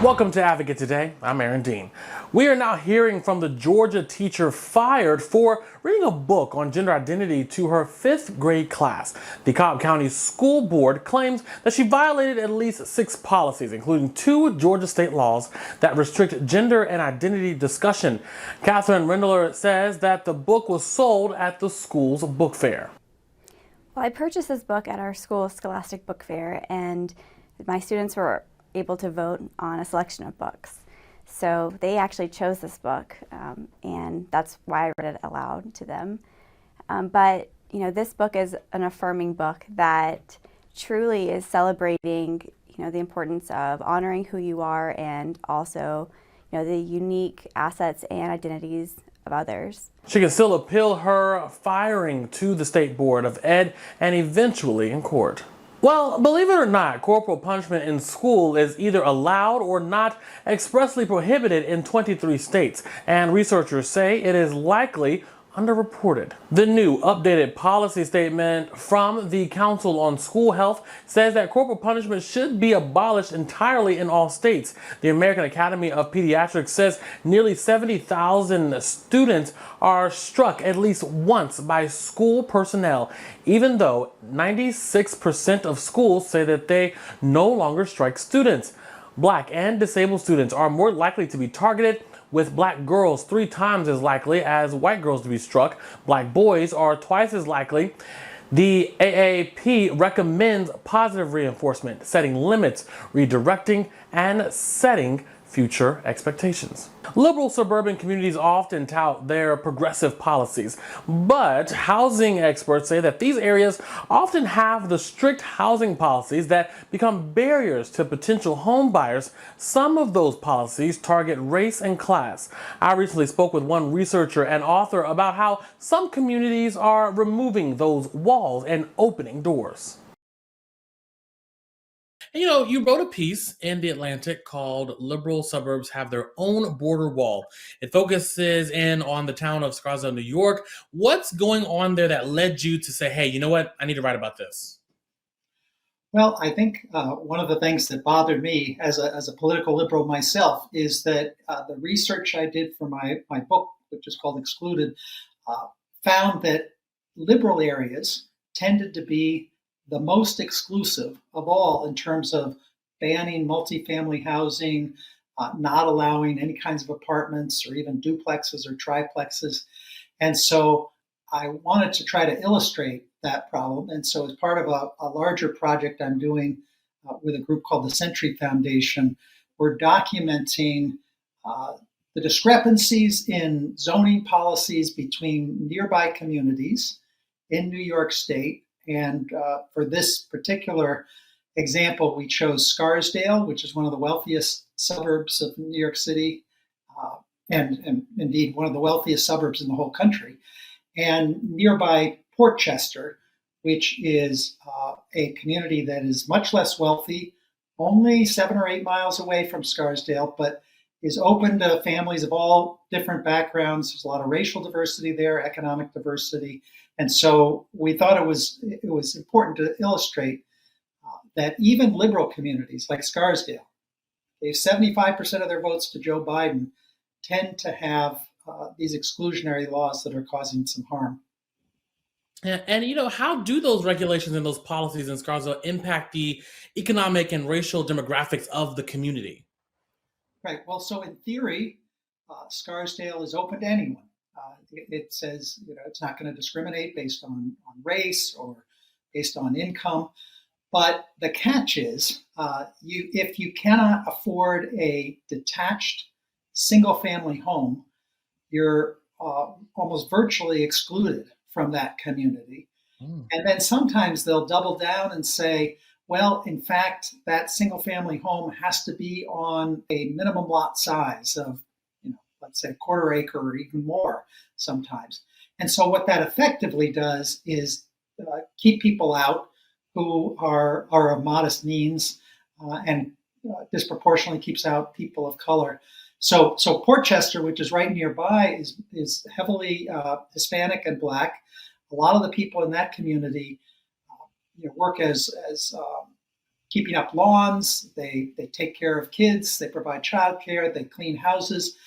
Welcome to Advocate Today. I'm Aaron Dean. We are now hearing from the Georgia teacher fired for reading a book on gender identity to her fifth grade class. The Cobb County School Board claims that she violated at least 6 policies, including 2 Georgia state laws that restrict gender and identity discussion. Catherine Rindler says that the book was sold at the school's book fair. Well, I purchased this book at our school's Scholastic Book Fair, and my students were able to vote on a selection of books. So they actually chose this book, and that's why I read it aloud to them. But this book is an affirming book that truly is celebrating, the importance of honoring who you are and also, the unique assets and identities of others. She can still appeal her firing to the State Board of Ed and eventually in court. Well, believe it or not, corporal punishment in school is either allowed or not expressly prohibited in 23 states, and researchers say it is likely underreported. The new updated policy statement from the Council on School Health says that corporal punishment should be abolished entirely in all states. The American Academy of Pediatrics says nearly 70,000 students are struck at least once by school personnel, even though 96% of schools say that they no longer strike students. Black and disabled students are more likely to be targeted, with black girls 3 times as likely as white girls to be struck. Black boys are twice as likely. The AAP recommends positive reinforcement, setting limits, redirecting, and setting future expectations. Liberal suburban communities often tout their progressive policies, but housing experts say that these areas often have the strict housing policies that become barriers to potential home buyers. Some of those policies target race and class. I recently spoke with one researcher and author about how some communities are removing those walls and opening doors. You wrote a piece in The Atlantic called Liberal Suburbs Have Their Own Border Wall. It focuses in on the town of Scarsdale, New York. What's going on there that led you to say, hey, you know what? I need to write about this? Well, I think one of the things that bothered me as a political liberal myself is that the research I did for my book, which is called Excluded, found that liberal areas tended to be the most exclusive of all in terms of banning multifamily housing, not allowing any kinds of apartments or even duplexes or triplexes. And so I wanted to try to illustrate that problem. And so as part of a larger project I'm doing with a group called the Century Foundation, we're documenting the discrepancies in zoning policies between nearby communities in New York State. And for this particular example, we chose Scarsdale, which is one of the wealthiest suburbs of New York City, and indeed one of the wealthiest suburbs in the whole country, and nearby Portchester, which is a community that is much less wealthy, only 7 or 8 miles away from Scarsdale, but is open to families of all different backgrounds. There's a lot of racial diversity there, economic diversity. And so we thought it was important to illustrate that even liberal communities like Scarsdale, gave 75% of their votes to Joe Biden, tend to have these exclusionary laws that are causing some harm. And how do those regulations and those policies in Scarsdale impact the economic and racial demographics of the community? Right. Well, so in theory, Scarsdale is open to anyone. It says it's not going to discriminate based on race or based on income. But the catch is, if you cannot afford a detached single-family home, you're almost virtually excluded from that community. And then sometimes they'll double down and say, well, in fact, that single-family home has to be on a minimum lot size of, let's say, a quarter acre or even more sometimes. And so what that effectively does is keep people out who are of modest means and disproportionately keeps out people of color. So Portchester, which is right nearby, is heavily Hispanic and Black. A lot of the people in that community work as keeping up lawns, they take care of kids, they provide childcare, they clean houses.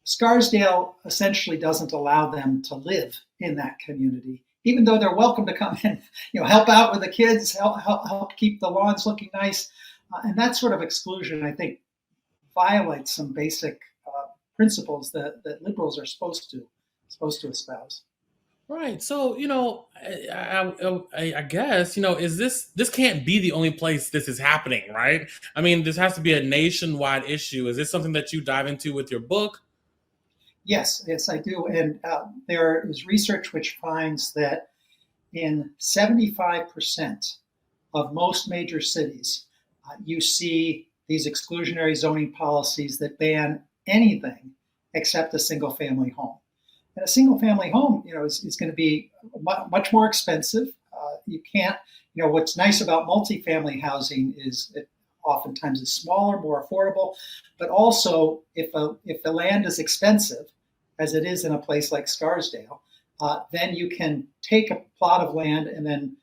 Scarsdale essentially doesn't allow them to live in that community, even though they're welcome to come in, help out with the kids, help keep the lawns looking nice. And that sort of exclusion, I think, violates some basic principles that liberals are supposed to espouse. Right. So, I guess, is this can't be the only place this is happening, right? I mean, this has to be a nationwide issue. Is this something that you dive into with your book? Yes, I do. And there is research which finds that in 75% of most major cities, you see these exclusionary zoning policies that ban anything except a single family home. And a single family home, is going to be much more expensive. You can't, what's nice about multifamily housing is it oftentimes is smaller, more affordable, but also if the land is expensive, as it is in a place like Scarsdale, then you can take a plot of land and then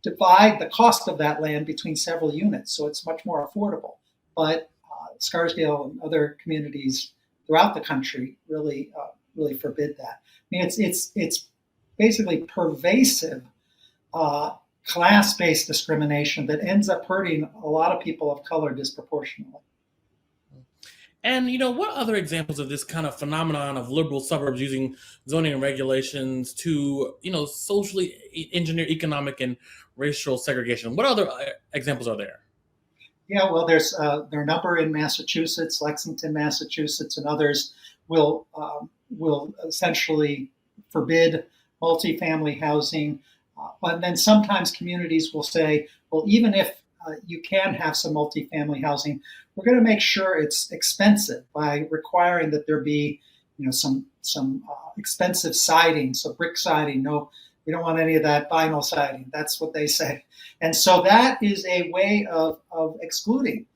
divide the cost of that land between several units, so it's much more affordable. But Scarsdale and other communities throughout the country really forbid that. I mean, it's basically pervasive class-based discrimination that ends up hurting a lot of people of color disproportionately. And what other examples of this kind of phenomenon of liberal suburbs using zoning and regulations to socially engineer economic and racial segregation? What other examples are there? Yeah, well, there are a number in Massachusetts, Lexington, Massachusetts, and others will essentially forbid multifamily housing. But then sometimes communities will say, well, even if you can have some multifamily housing, we're going to make sure it's expensive by requiring that there be, some expensive siding, so brick siding. No, we don't want any of that vinyl siding. That's what they say. And so that is a way of excluding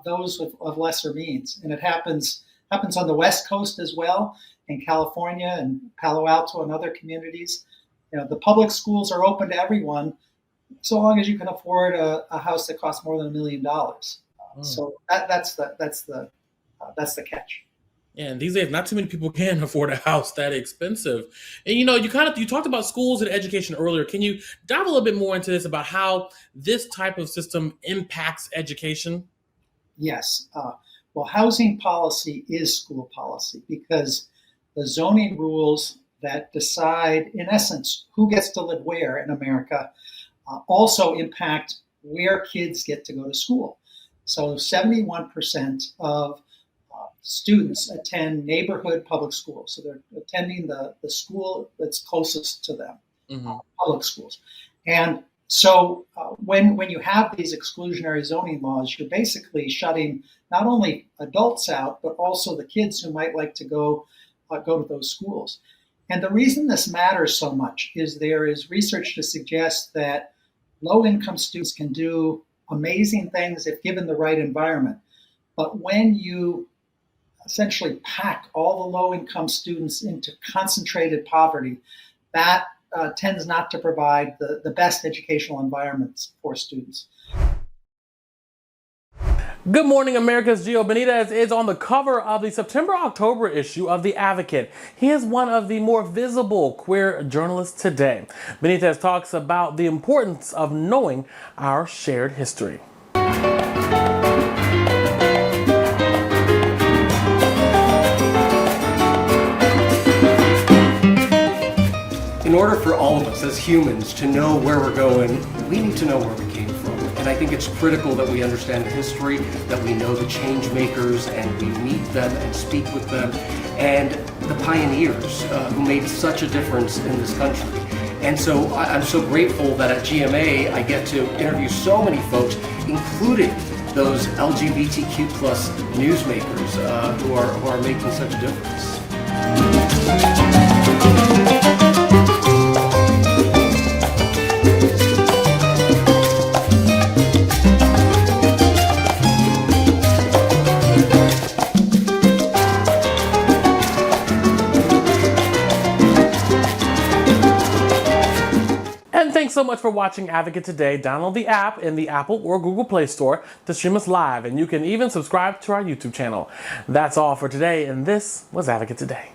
those of lesser means. And it happens on the West Coast as well, in California and Palo Alto and other communities. The public schools are open to everyone, so long as you can afford a house that costs more than $1 million. So that's the catch. Yeah, and these days, not too many people can afford a house that expensive. And you talked about schools and education earlier. Can you dive a little bit more into this about how this type of system impacts education? Yes. Well, housing policy is school policy because the zoning rules that decide, in essence, who gets to live where in America also impact where kids get to go to school. So 71% of students attend neighborhood public schools. So they're attending the school that's closest to them, public schools. And so when you have these exclusionary zoning laws, you're basically shutting not only adults out, but also the kids who might like to go to those schools. And the reason this matters so much is there is research to suggest that low-income students can do amazing things if given the right environment. But when you essentially pack all the low-income students into concentrated poverty, that tends not to provide the best educational environments for students. Good morning, America's Gio Benitez is on the cover of the September-October issue of The Advocate. He is one of the more visible queer journalists today. Benitez talks about the importance of knowing our shared history. In order for all of us as humans to know where we're going, we need to know where we came from. And I think it's critical that we understand history, that we know the change makers, and we meet them and speak with them, and the pioneers who made such a difference in this country. And so I'm so grateful that at GMA I get to interview so many folks, including those LGBTQ plus newsmakers who are making such a difference. And thanks so much for watching Advocate Today. Download the app in the Apple or Google Play Store to stream us live, and you can even subscribe to our YouTube channel. That's all for today, and this was Advocate Today.